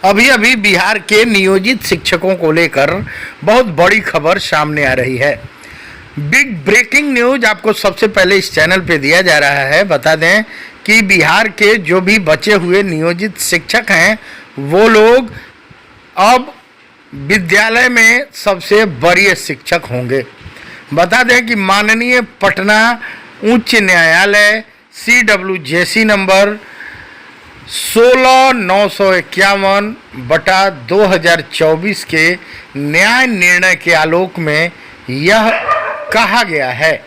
अभी अभी बिहार के नियोजित शिक्षकों को लेकर बहुत बड़ी खबर सामने आ रही है। बिग ब्रेकिंग न्यूज आपको सबसे पहले इस चैनल पे दिया जा रहा है। बता दें कि बिहार के जो भी बचे हुए नियोजित शिक्षक हैं वो लोग अब विद्यालय में सबसे वरीय शिक्षक होंगे। बता दें कि माननीय पटना उच्च न्यायालय CWJC नंबर 16/951/2024 के न्याय निर्णय के आलोक में यह कहा गया है।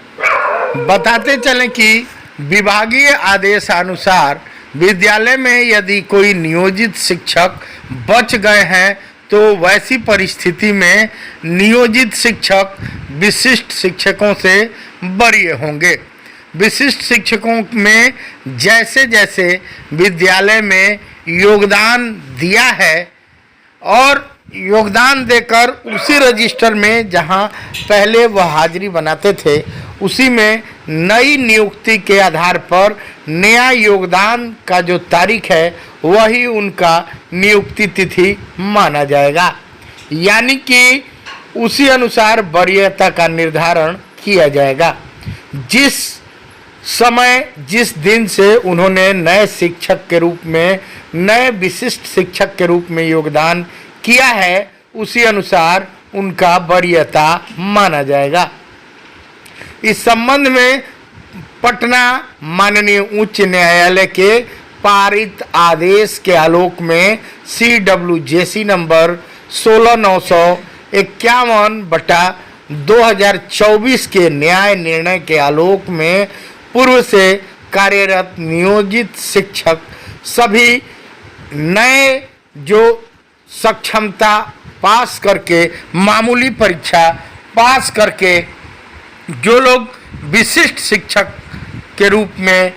बताते चलें कि विभागीय आदेशानुसार विद्यालय में यदि कोई नियोजित शिक्षक बच गए हैं तो वैसी परिस्थिति में नियोजित शिक्षक विशिष्ट शिक्षकों से वरीय होंगे। विशिष्ट शिक्षकों में जैसे जैसे विद्यालय में योगदान दिया है और योगदान देकर उसी रजिस्टर में जहां पहले वह हाजिरी बनाते थे उसी में नई नियुक्ति के आधार पर नया योगदान का जो तारीख है वही उनका नियुक्ति तिथि माना जाएगा। यानी कि उसी अनुसार वरीयता का निर्धारण किया जाएगा। जिस समय जिस दिन से उन्होंने नए शिक्षक के रूप में नए विशिष्ट शिक्षक के रूप में योगदान किया है उसी अनुसार उनका वरीयता माना जाएगा। इस संबंध में पटना माननीय उच्च न्यायालय के पारित आदेश के आलोक में CWJC नंबर 16/951/2024 के न्याय निर्णय के आलोक में पूर्व से कार्यरत नियोजित शिक्षक सभी नए जो सक्षमता पास करके मामूली परीक्षा पास करके जो लोग विशिष्ट शिक्षक के रूप में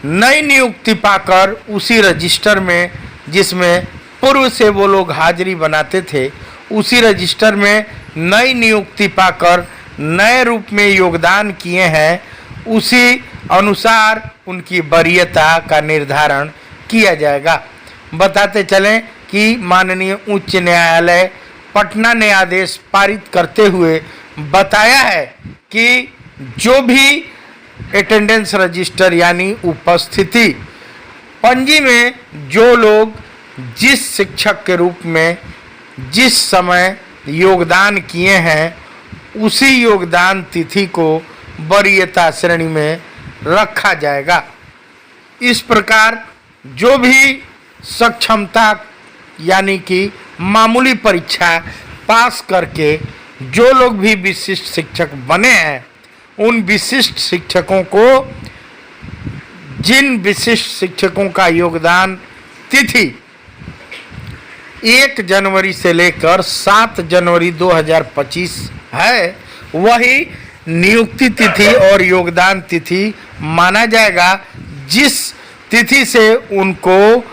नई नियुक्ति पाकर उसी रजिस्टर में जिसमें पूर्व से वो लोग हाजिरी बनाते थे उसी रजिस्टर में नई नियुक्ति पाकर नए रूप में योगदान किए हैं उसी अनुसार उनकी वरीयता का निर्धारण किया जाएगा। बताते चलें कि माननीय उच्च न्यायालय पटना ने आदेश पारित करते हुए बताया है कि जो भी अटेंडेंस रजिस्टर यानी उपस्थिति पंजी में जो लोग जिस शिक्षक के रूप में जिस समय योगदान किए हैं उसी योगदान तिथि को वरीयता श्रेणी में रखा जाएगा। इस प्रकार जो भी सक्षमता यानी कि मामूली परीक्षा पास करके जो लोग भी विशिष्ट शिक्षक बने हैं उन विशिष्ट शिक्षकों को जिन विशिष्ट शिक्षकों का योगदान तिथि 1 जनवरी से लेकर 7 जनवरी 2025 है वही नियुक्ति तिथि और योगदान तिथि माना जाएगा जिस तिथि से उनको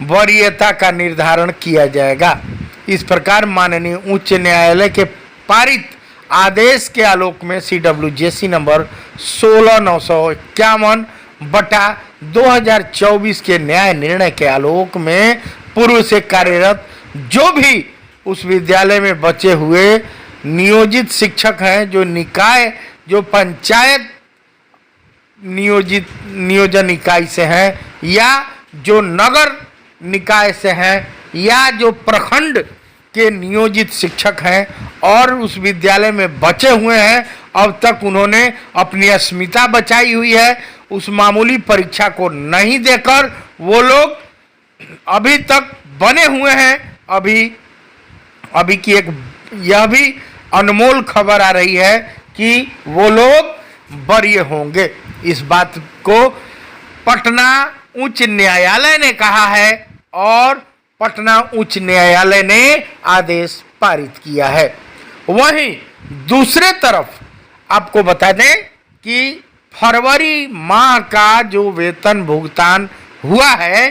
वरीयता का निर्धारण किया जाएगा। इस प्रकार माननीय उच्च न्यायालय के पारित आदेश के आलोक में CWJC नंबर 16/951/2024 के न्याय निर्णय के आलोक में पूर्व से कार्यरत जो भी उस विद्यालय में बचे हुए नियोजित शिक्षक हैं जो निकाय जो पंचायत नियोजन इकाई से हैं या जो नगर निकाय से हैं या जो प्रखंड के नियोजित शिक्षक हैं और उस विद्यालय में बचे हुए हैं अब तक उन्होंने अपनी अस्मिता बचाई हुई है उस मामूली परीक्षा को नहीं देकर वो लोग अभी तक बने हुए हैं। अभी की एक यह भी अनमोल खबर आ रही है कि वो लोग वरीय होंगे। इस बात को पटना उच्च न्यायालय ने कहा है और पटना उच्च न्यायालय ने आदेश पारित किया है। वहीं दूसरे तरफ आपको बता दें कि फरवरी माह का जो वेतन भुगतान हुआ है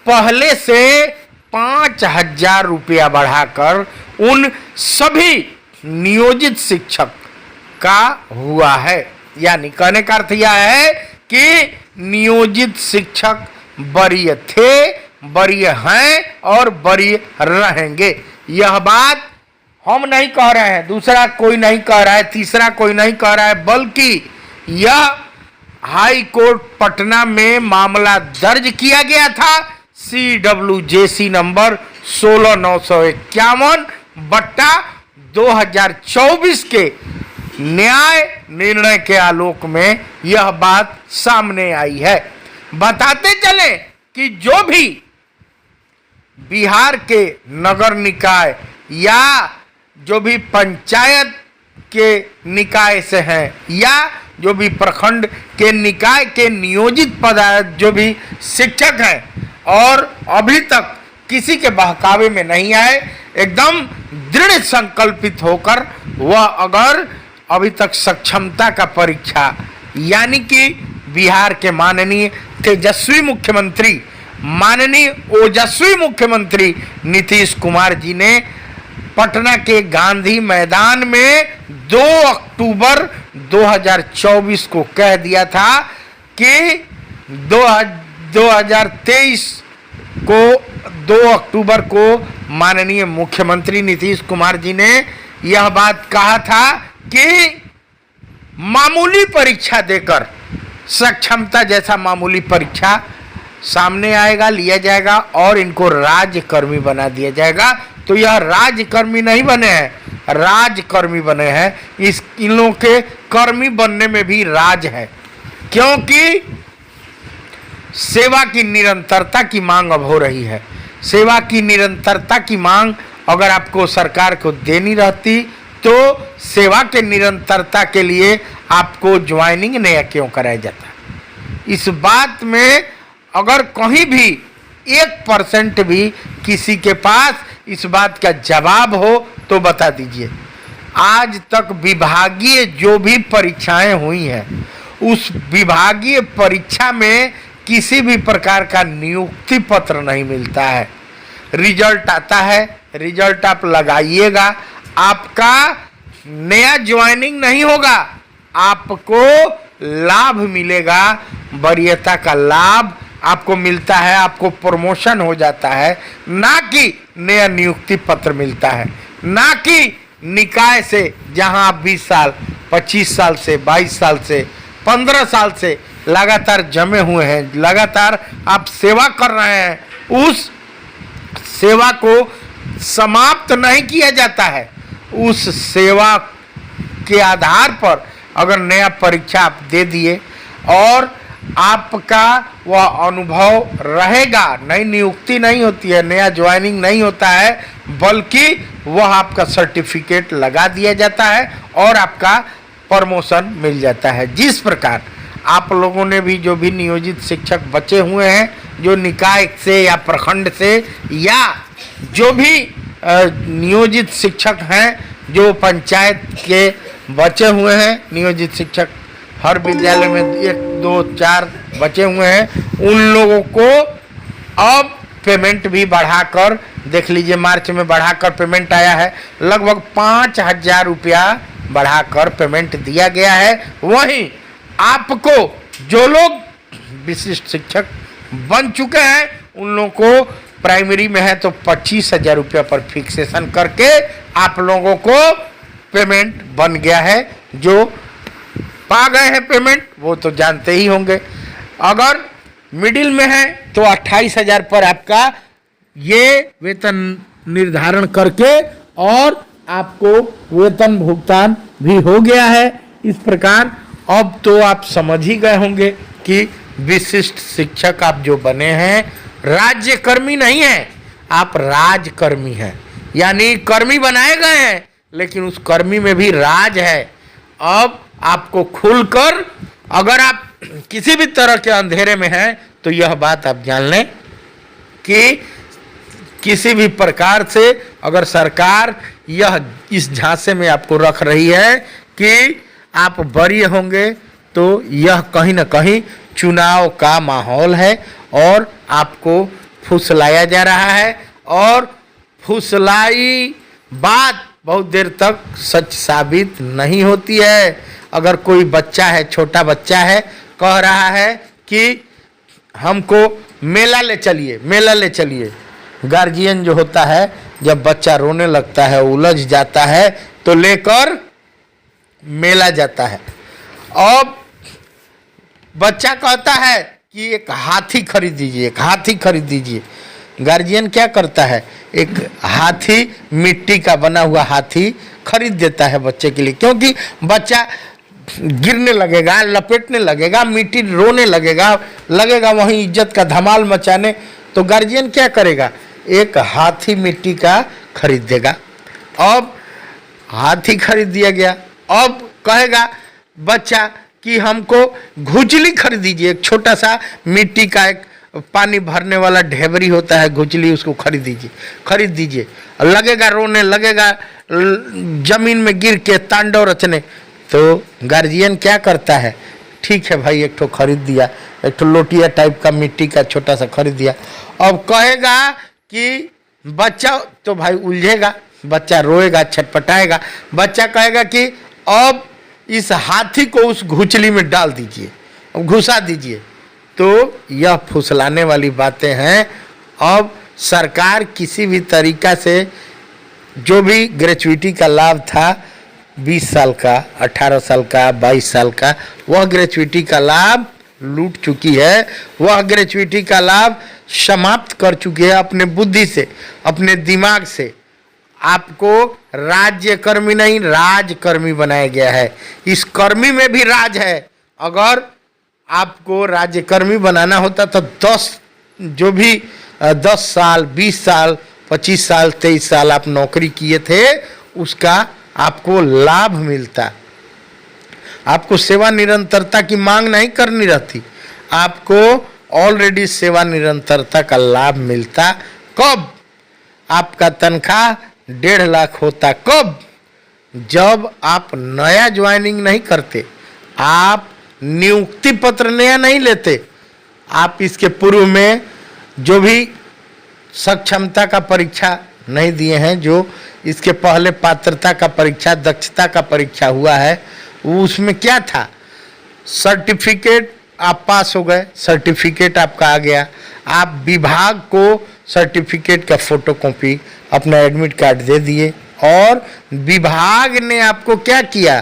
पहले से 5,000 रुपया बढ़ाकर उन सभी नियोजित शिक्षक का हुआ है। यानी कहने का अर्थ यह है कि नियोजित शिक्षक वरीय थे वरीय हैं और वरीय रहेंगे। यह बात हम नहीं कह रहे हैं, दूसरा कोई नहीं कह रहा है, तीसरा कोई नहीं कह रहा है, बल्कि यह हाई कोर्ट पटना में मामला दर्ज किया गया था CWJC नंबर 16951/2024 के न्याय निर्णय के आलोक में यह बात सामने आई है। बताते चले कि जो भी बिहार के नगर निकाय या जो भी पंचायत के निकाय से हैं या जो भी प्रखंड के निकाय के नियोजित जो भी शिक्षक हैं और अभी तक किसी के बहकावे में नहीं आए, एकदम दृढ़ संकल्पित होकर वह अगर अभी तक सक्षमता का परीक्षा यानी कि बिहार के माननीय तेजस्वी मुख्यमंत्री, माननीय ओजस्वी मुख्यमंत्री नीतीश कुमार जी ने पटना के गांधी मैदान में 2 अक्टूबर 2024 को कह दिया था कि 2023 को 2 अक्टूबर को माननीय मुख्यमंत्री नीतीश कुमार जी ने यह बात कहा था कि मामूली परीक्षा देकर सक्षमता जैसा मामूली परीक्षा सामने आएगा, लिया जाएगा और इनको राज्यकर्मी बना दिया जाएगा। तो यह राज्यकर्मी नहीं बने हैं, राजकर्मी बने हैं। इन लोगों के कर्मी बनने में भी राज है, क्योंकि सेवा की निरंतरता की मांग अब हो रही है। सेवा की निरंतरता की मांग अगर आपको सरकार को देनी रहती तो सेवा के निरंतरता के लिए आपको ज्वाइनिंग नया क्यों कराया जाता। इस बात में अगर कहीं भी 1% भी किसी के पास इस बात का जवाब हो तो बता दीजिए। आज तक विभागीय जो भी परीक्षाएं हुई हैं उस विभागीय परीक्षा में किसी भी प्रकार का नियुक्ति पत्र नहीं मिलता है। रिजल्ट आता है, रिजल्ट आप लगाइएगा, आपका नया ज्वाइनिंग नहीं होगा, आपको लाभ मिलेगा, वरीयता का लाभ आपको मिलता है, आपको प्रमोशन हो जाता है, ना कि नया नियुक्ति पत्र मिलता है, ना कि निकाय से जहां आप 20 साल 25 साल से 22 साल से 15 साल से लगातार जमे हुए हैं, लगातार आप सेवा कर रहे हैं, उस सेवा को समाप्त नहीं किया जाता है। उस सेवा के आधार पर अगर नया परीक्षा आप दे दिए और आपका वह अनुभव रहेगा, नई नियुक्ति नहीं होती है, नया ज्वाइनिंग नहीं होता है, बल्कि वह आपका सर्टिफिकेट लगा दिया जाता है और आपका प्रमोशन मिल जाता है। जिस प्रकार आप लोगों ने भी जो भी नियोजित शिक्षक बचे हुए हैं, जो निकाय से या प्रखंड से या जो भी नियोजित शिक्षक हैं, जो पंचायत के बचे हुए हैं नियोजित शिक्षक, हर विद्यालय में 1 2 4 बचे हुए हैं, उन लोगों को अब पेमेंट भी बढ़ाकर, देख लीजिए मार्च में बढ़ाकर पेमेंट आया है, लगभग 5,000 रुपया बढ़ाकर पेमेंट दिया गया है। वहीं आपको जो लोग विशिष्ट शिक्षक बन चुके हैं उन लोगों को प्राइमरी में है तो 25,000 रुपया पर फिक्सेशन करके आप लोगों को पेमेंट बन गया है। जो पा गए हैं पेमेंट वो तो जानते ही होंगे। अगर मिडिल में है तो 28,000 पर आपका ये वेतन निर्धारण करके और आपको वेतन भुगतान भी हो गया है। इस प्रकार अब तो आप समझ ही गए होंगे कि विशिष्ट शिक्षक आप जो बने हैं राज्यकर्मी नहीं हैं, आप राजकर्मी हैं, यानी कर्मी बनाए गए हैं लेकिन उस कर्मी में भी राज है। अब आपको खुलकर अगर आप किसी भी तरह के अंधेरे में हैं तो यह बात आप जान लें कि किसी भी प्रकार से अगर सरकार यह इस झांसे में आपको रख रही है कि आप वरीय होंगे तो यह कहीं ना कहीं चुनाव का माहौल है और आपको फुसलाया जा रहा है और फुसलाई बात बहुत देर तक सच साबित नहीं होती है। अगर कोई बच्चा है, छोटा बच्चा है, कह रहा है कि हमको मेला ले चलिए, मेला ले चलिए। गार्जियन जो होता है, जब बच्चा रोने लगता है, उलझ जाता है, तो लेकर मेला जाता है। अब बच्चा कहता है कि एक हाथी खरीद दीजिए, एक हाथी खरीद दीजिए। गार्जियन क्या करता है, एक हाथी, मिट्टी का बना हुआ हाथी खरीद देता है बच्चे के लिए, क्योंकि बच्चा गिरने लगेगा, लपेटने लगेगा, मिट्टी रोने लगेगा, लगेगा वहीं इज्जत का धमाल मचाने। तो गार्जियन क्या करेगा, एक हाथी मिट्टी का खरीद देगा। अब हाथी खरीद दिया गया। अब कहेगा बच्चा कि हमको घुचली खरीद दीजिए, एक छोटा सा मिट्टी का एक पानी भरने वाला ढेबरी होता है घुचली, उसको खरीद दीजिए, खरीद दीजिए। लगेगा रोने, लगेगा जमीन में गिर के तांडव रचने। तो गार्जियन क्या करता है, ठीक है भाई, एक ठो खरीद दिया, एक ठो लोटिया टाइप का मिट्टी का छोटा सा खरीद दिया। अब कहेगा कि बच्चा, तो भाई उलझेगा, बच्चा रोएगा, छटपटाएगा। बच्चा कहेगा कि अब इस हाथी को उस घुचली में डाल दीजिए, घुसा दीजिए। तो यह फुसलाने वाली बातें हैं। अब सरकार किसी भी तरीका से जो भी ग्रेचुइटी का लाभ था, 20 साल का, 18 साल का, 22 साल का, वह ग्रेचुइटी का लाभ लूट चुकी है। वह ग्रेचुइटी का लाभ समाप्त कर चुकी है अपने बुद्धि से, अपने दिमाग से। आपको राज्यकर्मी नहीं, राजकर्मी बनाया गया है। इस कर्मी में भी राज है। अगर आपको राज्यकर्मी बनाना होता तो 10 साल, 20 साल, 25 साल, 23 साल आप नौकरी किए थे, उसका आपको लाभ मिलता। आपको सेवा निरंतरता की मांग नहीं करनी रहती, आपको ऑलरेडी सेवा निरंतरता का लाभ मिलता। कब आपका तनख्वाह 1.5 लाख होता, कब, जब आप नया ज्वाइनिंग नहीं करते, आप नियुक्ति पत्र नया नहीं लेते, आप इसके पूर्व में जो भी सक्षमता का परीक्षा नहीं दिए हैं, जो इसके पहले पात्रता का परीक्षा, दक्षता का परीक्षा हुआ है, उसमें क्या था, सर्टिफिकेट आप पास हो गए, सर्टिफिकेट आपका आ गया, आप विभाग को सर्टिफिकेट का फोटोकॉपी अपना एडमिट कार्ड दे दिए और विभाग ने आपको क्या किया,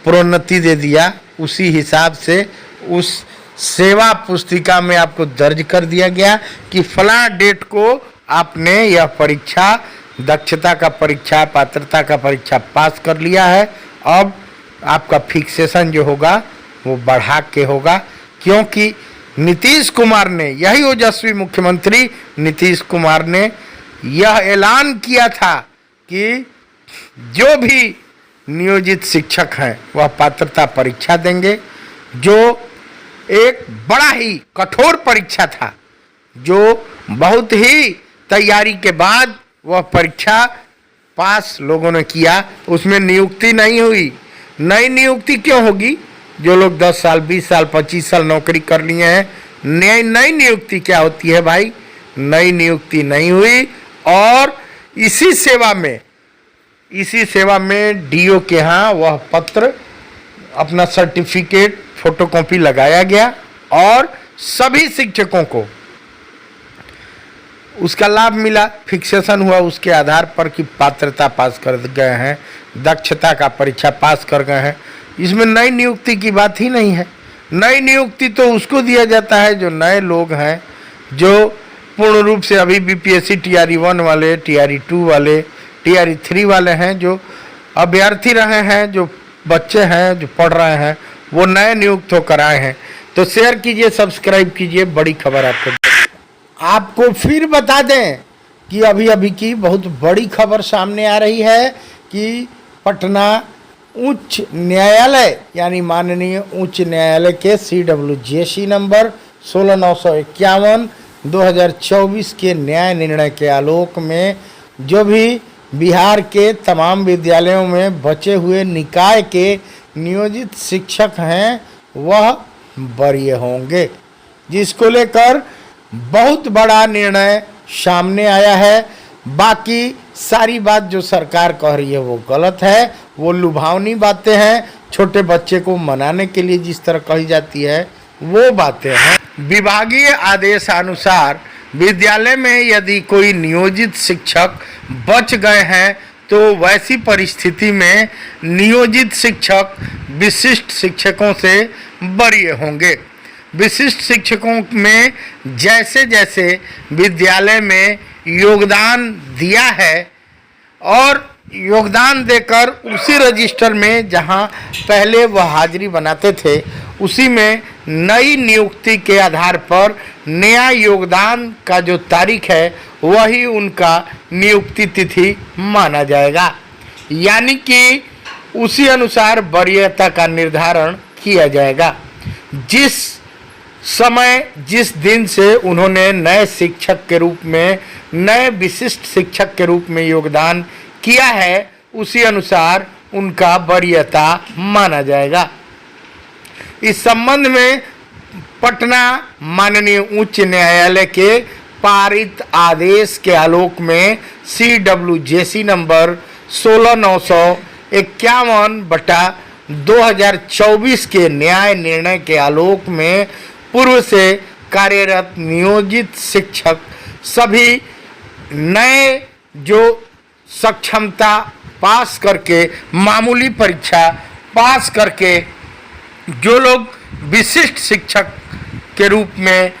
प्रोन्नति दे दिया। उसी हिसाब से उस सेवा पुस्तिका में आपको दर्ज कर दिया गया कि फला डेट को आपने यह परीक्षा, दक्षता का परीक्षा, पात्रता का परीक्षा पास कर लिया है। अब आपका फिक्सेशन जो होगा वो बढ़ा के होगा, क्योंकि नीतीश कुमार ने, यही ओजस्वी मुख्यमंत्री नीतीश कुमार ने यह ऐलान किया था कि जो भी नियोजित शिक्षक हैं वह पात्रता परीक्षा देंगे, जो एक बड़ा ही कठोर परीक्षा था, जो बहुत ही तैयारी के बाद वह परीक्षा पास लोगों ने किया, उसमें नियुक्ति नहीं हुई। नई नियुक्ति क्यों होगी, जो लोग 10 साल, 20 साल, 25 साल नौकरी कर लिए हैं, नई नियुक्ति क्या होती है भाई, नई नियुक्ति नहीं हुई। और इसी सेवा में डीओ के यहाँ वह पत्र, अपना सर्टिफिकेट फोटोकॉपी लगाया गया और सभी शिक्षकों को उसका लाभ मिला, फिक्सेशन हुआ उसके आधार पर कि पात्रता पास कर गए हैं, दक्षता का परीक्षा पास कर गए हैं। इसमें नई नियुक्ति की बात ही नहीं है। नई नियुक्ति तो उसको दिया जाता है जो नए लोग हैं, जो पूर्ण रूप से अभी बीपीएससी टीआरई 1 वाले, टीआरई 2 वाले, टीआरई 3 वाले हैं, जो अभ्यर्थी रहे हैं, जो बच्चे हैं, जो पढ़ रहे हैं, वो नए नियुक्त होकर आए हैं। तो शेयर कीजिए, सब्सक्राइब कीजिए। बड़ी खबर आपको फिर बता दें कि अभी की बहुत बड़ी खबर सामने आ रही है कि पटना उच्च न्यायालय यानी माननीय उच्च न्यायालय के CWJC नंबर 16951 2024 के न्याय निर्णय के आलोक में जो भी बिहार के तमाम विद्यालयों में बचे हुए निकाय के नियोजित शिक्षक हैं वह बरी होंगे, जिसको लेकर बहुत बड़ा निर्णय सामने आया है। बाकी सारी बात जो सरकार कह रही है वो गलत है, वो लुभावनी बातें हैं, छोटे बच्चे को मनाने के लिए जिस तरह कही जाती है वो बातें हैं। विभागीय आदेशानुसार विद्यालय में यदि कोई नियोजित शिक्षक बच गए हैं तो वैसी परिस्थिति में नियोजित शिक्षक विशिष्ट शिक्षकों से वरीय होंगे। विशिष्ट शिक्षकों में जैसे जैसे विद्यालय में योगदान दिया है और योगदान देकर उसी रजिस्टर में जहां पहले वह हाजिरी बनाते थे उसी में नई नियुक्ति के आधार पर नया योगदान का जो तारीख है वही उनका नियुक्ति तिथि माना जाएगा, यानी कि उसी अनुसार वरीयता का निर्धारण किया जाएगा। जिस समय जिस दिन से उन्होंने नए शिक्षक के रूप में नए विशिष्ट शिक्षक के रूप में योगदान किया है उसी अनुसार उनका वरीयता माना जाएगा। इस संबंध में पटना माननीय उच्च न्यायालय के पारित आदेश के आलोक में CWJC नंबर 16951/2024 के न्याय निर्णय के आलोक में पूर्व से कार्यरत नियोजित शिक्षक सभी नए जो सक्षमता पास करके मामूली परीक्षा पास करके जो लोग विशिष्ट शिक्षक के रूप में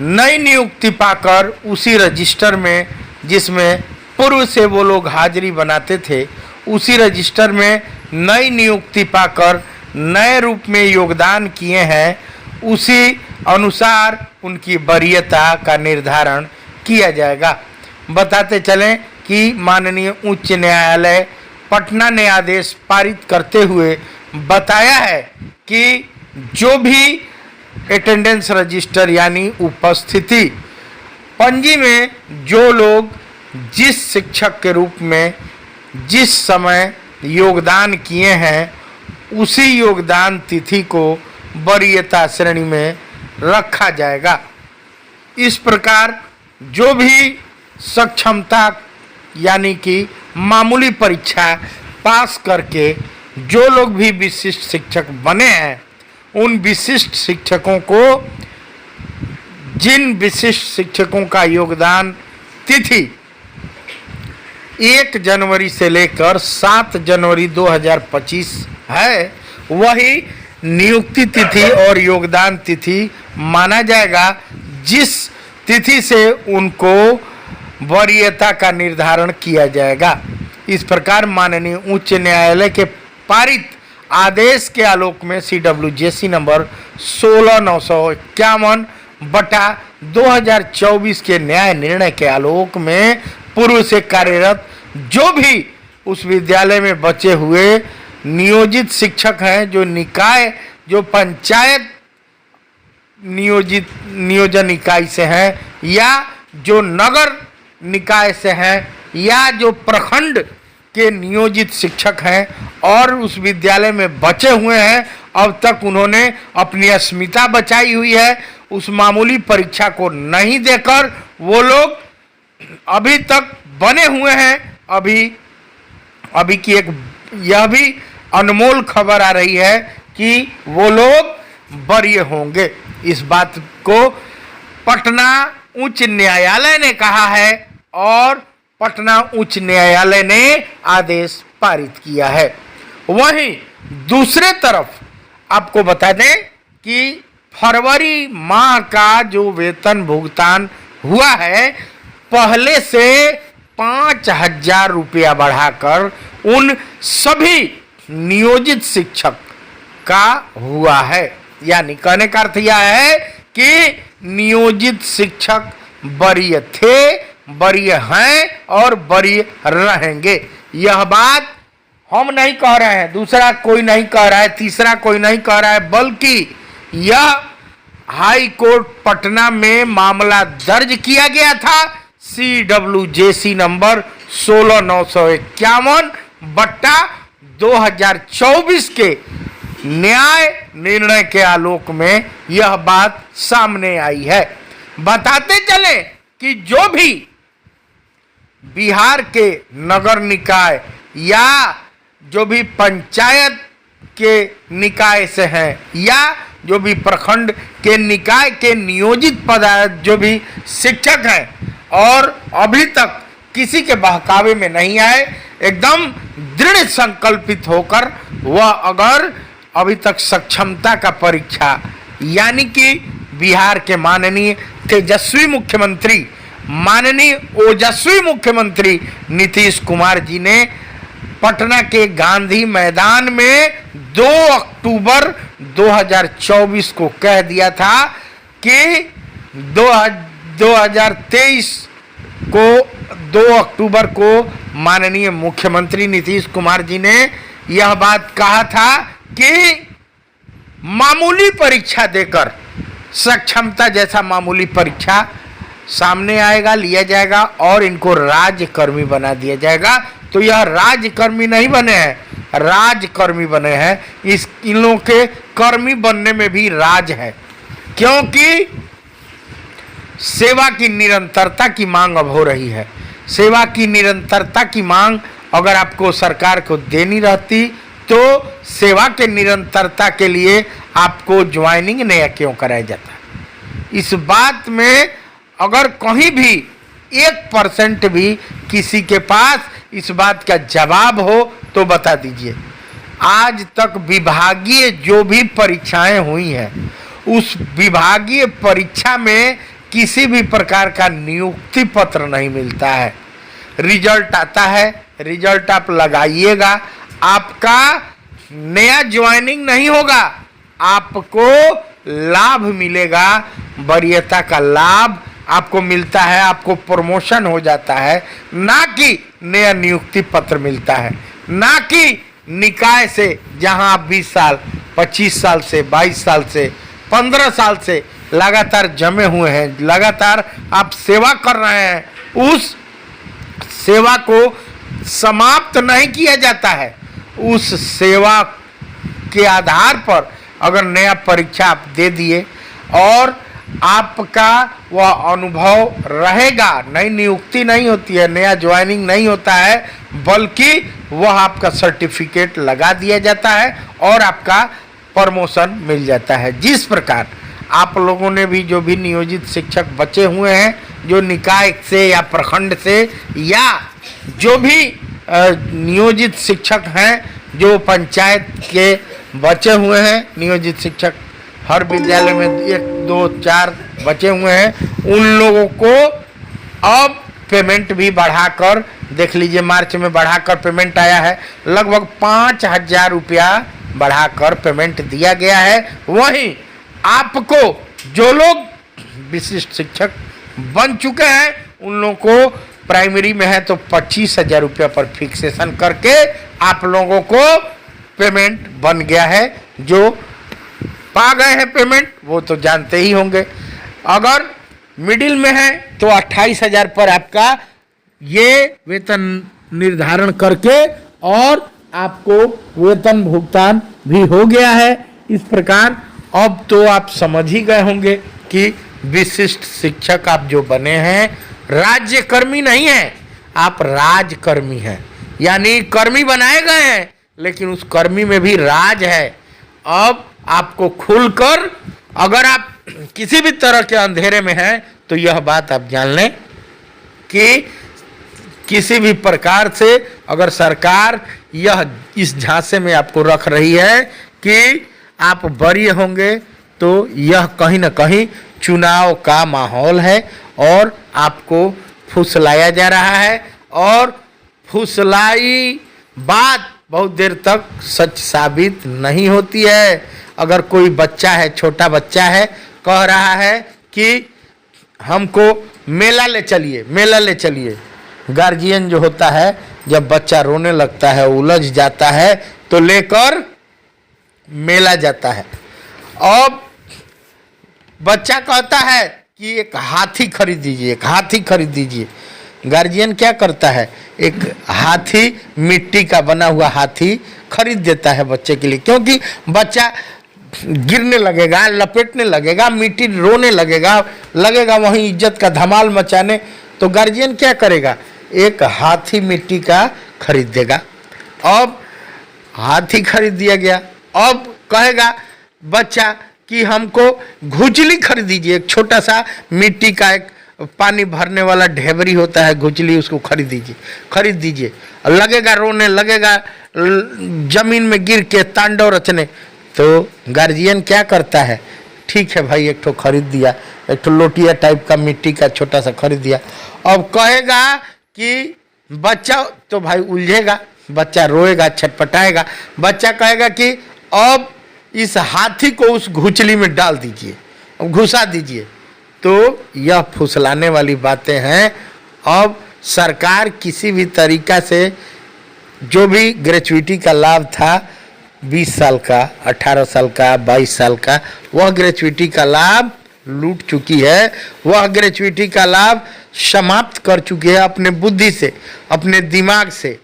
नई नियुक्ति पाकर उसी रजिस्टर में जिसमें पूर्व से वो लोग हाजिरी बनाते थे उसी रजिस्टर में नई नियुक्ति पाकर नए रूप में योगदान किए हैं उसी अनुसार उनकी वरीयता का निर्धारण किया जाएगा। बताते चलें कि माननीय उच्च न्यायालय पटना ने आदेश पारित करते हुए बताया है कि जो भी अटेंडेंस रजिस्टर यानी उपस्थिति पंजी में जो लोग जिस शिक्षक के रूप में जिस समय योगदान किए हैं उसी योगदान तिथि को वरीयता श्रेणी में रखा जाएगा। इस प्रकार जो भी सक्षमता यानी कि मामूली परीक्षा पास करके जो लोग भी विशिष्ट शिक्षक बने हैं उन विशिष्ट शिक्षकों को जिन विशिष्ट शिक्षकों का योगदान तिथि 1 जनवरी से लेकर 7 जनवरी 2025 है वही नियुक्ति तिथि और योगदान तिथि माना जाएगा, जिस तिथि से उनको वरीयता का निर्धारण किया जाएगा। इस प्रकार माननीय उच्च न्यायालय के पारित आदेश के आलोक में CWJC नंबर 16951/2024 के न्याय निर्णय के आलोक में पूर्व से कार्यरत जो भी उस विद्यालय में बचे हुए नियोजित शिक्षक हैं जो निकाय जो पंचायत नियोजन इकाई से हैं या जो नगर निकाय से हैं या जो प्रखंड के नियोजित शिक्षक हैं और उस विद्यालय में बचे हुए हैं, अब तक उन्होंने अपनी अस्मिता बचाई हुई है, उस मामूली परीक्षा को नहीं देकर वो लोग अभी तक बने हुए हैं। अभी की एक यह भी अनमोल खबर आ रही है कि वो लोग वरीय होंगे। इस बात को पटना उच्च न्यायालय ने कहा है और पटना उच्च न्यायालय ने आदेश पारित किया है। वहीं दूसरे तरफ आपको बता दें कि फरवरी माह का जो वेतन भुगतान हुआ है पहले से 5,000 रुपया बढ़ाकर उन सभी नियोजित शिक्षक का हुआ है। यानी कहने का अर्थ यह है कि नियोजित शिक्षक वरीय थे, वरीय हैं और वरीय रहेंगे। यह बात हम नहीं कह रहे हैं, दूसरा कोई नहीं कह रहा है, तीसरा कोई नहीं कह रहा है, बल्कि यह हाई कोर्ट पटना में मामला दर्ज किया गया था CWJC नंबर 16951/2024 के न्याय निर्णय के आलोक में यह बात सामने आई है। बताते चले कि जो भी बिहार के नगर निकाय या जो भी पंचायत के निकाय से हैं या जो भी प्रखंड के निकाय के नियोजित जो भी शिक्षक हैं और अभी तक किसी के बहकावे में नहीं आए, एकदम दृढ़ संकल्पित होकर वह अगर अभी तक सक्षमता का परीक्षा, यानी कि बिहार के माननीय तेजस्वी मुख्यमंत्री, माननीय ओजस्वी मुख्यमंत्री नीतीश कुमार जी ने पटना के गांधी मैदान में 2 अक्टूबर 2024 को कह दिया था कि 2023 को 2 अक्टूबर को माननीय मुख्यमंत्री नीतीश कुमार जी ने यह बात कहा था कि मामूली परीक्षा देकर, सक्षमता जैसा मामूली परीक्षा सामने आएगा, लिया जाएगा और इनको राज्यकर्मी बना दिया जाएगा। तो यह राज्यकर्मी नहीं बने हैं, राजकर्मी बने हैं। इन लोगों के कर्मी बनने में भी राज है, क्योंकि सेवा की निरंतरता की मांग अब हो रही है। सेवा की निरंतरता की मांग अगर आपको सरकार को देनी रहती तो सेवा के निरंतरता के लिए आपको ज्वाइनिंग नया क्यों कराया जाता? इस बात में अगर कहीं भी 1% भी किसी के पास इस बात का जवाब हो तो बता दीजिए। आज तक विभागीय जो भी परीक्षाएं हुई हैं, उस विभागीय परीक्षा में किसी भी प्रकार का नियुक्ति पत्र नहीं मिलता है। रिजल्ट आता है, रिजल्ट आप लगाइएगा, आपका नया ज्वाइनिंग नहीं होगा, आपको लाभ मिलेगा, वरीयता का लाभ आपको मिलता है, आपको प्रमोशन हो जाता है, ना कि नया नियुक्ति पत्र मिलता है, ना कि निकाय से जहां आप 20 साल, 25 साल से, 22 साल से, 15 साल से लगातार जमे हुए हैं, लगातार आप सेवा कर रहे हैं, उस सेवा को समाप्त नहीं किया जाता है। उस सेवा के आधार पर अगर नया परीक्षा आप दे दिए और आपका वह अनुभव रहेगा, नई नियुक्ति नहीं होती है, नया ज्वाइनिंग नहीं होता है, बल्कि वह आपका सर्टिफिकेट लगा दिया जाता है और आपका प्रमोशन मिल जाता है। जिस प्रकार आप लोगों ने भी जो भी नियोजित शिक्षक बचे हुए हैं, जो निकाय से या प्रखंड से या जो भी नियोजित शिक्षक हैं, जो पंचायत के बचे हुए हैं नियोजित शिक्षक, हर विद्यालय में 1, 2, 4 बचे हुए हैं, उन लोगों को अब पेमेंट भी बढ़ाकर, देख लीजिए मार्च में बढ़ाकर पेमेंट आया है, लगभग 5,000 रुपया बढ़ाकर पेमेंट दिया गया है। वहीं आपको जो लोग विशिष्ट शिक्षक बन चुके हैं उन लोगों को प्राइमरी में है तो 25,000 रुपया पर फिक्सेशन करके आप लोगों को पेमेंट बन गया है। जो पा गए हैं पेमेंट वो तो जानते ही होंगे। अगर मिडिल में है तो 28,000 पर आपका ये वेतन निर्धारण करके और आपको वेतन भुगतान भी हो गया है। इस प्रकार अब तो आप समझ ही गए होंगे कि विशिष्ट शिक्षक आप जो बने हैं राज्यकर्मी नहीं हैं, आप राजकर्मी हैं, यानी कर्मी बनाए गए हैं लेकिन उस कर्मी में भी राज है। अब आपको खुलकर, अगर आप किसी भी तरह के अंधेरे में हैं तो यह बात आप जान लें कि किसी भी प्रकार से अगर सरकार यह इस झांसे में आपको रख रही है कि आप वरीय होंगे तो यह कहीं ना कहीं चुनाव का माहौल है और आपको फुसलाया जा रहा है और फुसलाई बात बहुत देर तक सच साबित नहीं होती है। अगर कोई बच्चा है, छोटा बच्चा है, कह रहा है कि हमको मेला ले चलिए, मेला ले चलिए, गार्जियन जो होता है जब बच्चा रोने लगता है, उलझ जाता है तो लेकर मेला जाता है। अब बच्चा कहता है कि एक हाथी खरीद दीजिए, एक हाथी खरीद दीजिए। गार्जियन क्या करता है, एक हाथी, मिट्टी का बना हुआ हाथी खरीद देता है बच्चे के लिए, क्योंकि बच्चा गिरने लगेगा, लपेटने लगेगा, मिट्टी रोने लगेगा, लगेगा वहीं इज्जत का धमाल मचाने, तो गार्जियन क्या करेगा, एक हाथी मिट्टी का खरीद देगा। अब हाथी खरीद दिया गया, अब कहेगा बच्चा कि हमको घुचली खरीद दीजिए, एक छोटा सा मिट्टी का एक पानी भरने वाला ढेबरी होता है घुचली, उसको खरीद दीजिए। लगेगा रोने, लगेगा जमीन में गिर के तांडव रचने। तो गार्जियन क्या करता है, ठीक है भाई एक ठो खरीद दिया, एक ठो लोटिया टाइप का मिट्टी का छोटा सा खरीद दिया। अब कहेगा कि बच्चा, तो भाई उलझेगा, बच्चा रोएगा, छटपटाएगा। बच्चा कहेगा कि अब इस हाथी को उस घुचली में डाल दीजिए, घुसा दीजिए। तो यह फुसलाने वाली बातें हैं। अब सरकार किसी भी तरीका से जो भी ग्रेचुइटी का लाभ था 20 साल का, 18 साल का, 22 साल का, वह ग्रेचुइटी का लाभ लूट चुकी है। वह ग्रेचुइटी का लाभ समाप्त कर चुकी है अपने बुद्धि से, अपने दिमाग से।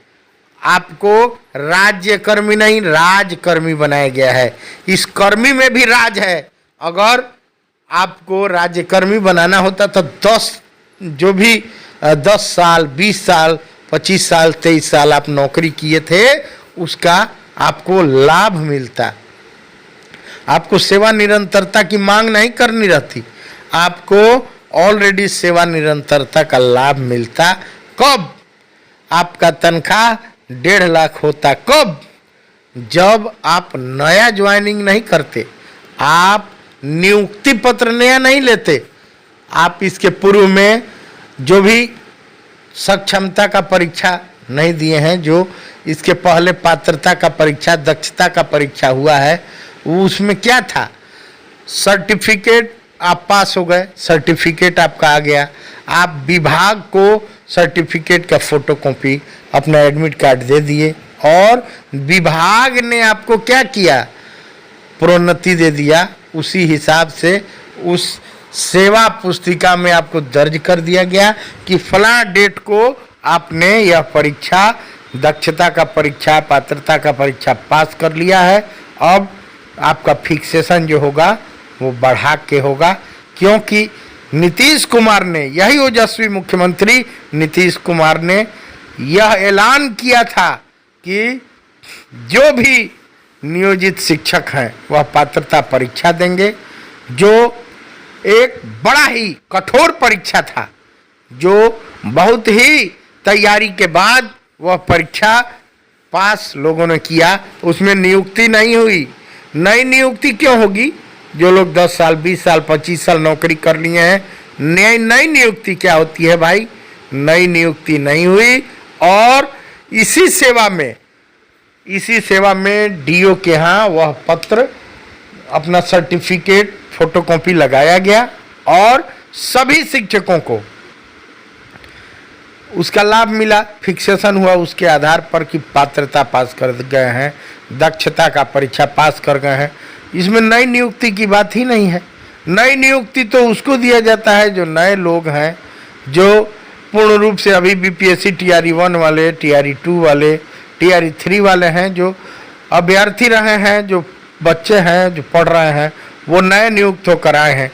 आपको राज्यकर्मी नहीं राजकर्मी बनाया गया है। इस कर्मी में भी राज है। अगर आपको राज्यकर्मी बनाना होता तो 10 साल, 20 साल, 25 साल, 23 साल आप नौकरी किए थे, उसका आपको लाभ मिलता। आपको सेवा निरंतरता की मांग नहीं करनी रहती, आपको ऑलरेडी सेवा निरंतरता का लाभ मिलता। कब आपका तनख्वाह 1.5 लाख होता? कब? जब आप नया ज्वाइनिंग नहीं करते, आप नियुक्ति पत्र नया नहीं लेते, आप इसके पूर्व में जो भी सक्षमता का परीक्षा नहीं दिए हैं, जो इसके पहले पात्रता का परीक्षा, दक्षता का परीक्षा हुआ है, उसमें क्या था? सर्टिफिकेट आप पास हो गए, सर्टिफिकेट आपका आ गया, आप विभाग को सर्टिफिकेट का फोटोकॉपी अपना एडमिट कार्ड दे दिए और विभाग ने आपको क्या किया? प्रोन्नति दे दिया। उसी हिसाब से उस सेवा पुस्तिका में आपको दर्ज कर दिया गया कि फला डेट को आपने यह परीक्षा, दक्षता का परीक्षा, पात्रता का परीक्षा पास कर लिया है। अब आपका फिक्सेशन जो होगा वो बढ़ा के होगा, क्योंकि नीतीश कुमार ने, यही ओजस्वी मुख्यमंत्री नीतीश कुमार ने यह ऐलान किया था कि जो भी नियोजित शिक्षक हैं वह पात्रता परीक्षा देंगे, जो एक बड़ा ही कठोर परीक्षा था, जो बहुत ही तैयारी के बाद वह परीक्षा पास लोगों ने किया। उसमें नियुक्ति नहीं हुई। नई नियुक्ति क्यों होगी? जो लोग 10 साल, 20 साल, 25 साल नौकरी कर लिए हैं, नई नियुक्ति क्या होती है भाई? नई नियुक्ति नहीं हुई। और इसी सेवा में डीओ के यहाँ वह पत्र, अपना सर्टिफिकेट, फोटोकॉपी लगाया गया और सभी शिक्षकों को उसका लाभ मिला। फिक्सेशन हुआ उसके आधार पर कि पात्रता पास कर गए हैं, दक्षता का परीक्षा पास कर गए हैं। इसमें नई नियुक्ति की बात ही नहीं है। नई नियुक्ति तो उसको दिया जाता है जो नए लोग हैं, जो पूर्ण रूप से अभी बीपीएससी टीआरई 1 वाले, टीआरई 2 वाले, टीआरई 3 वाले हैं, जो अभ्यर्थी रहे हैं, जो बच्चे हैं, जो पढ़ रहे हैं, वो नए नियुक्त होकर आए हैं।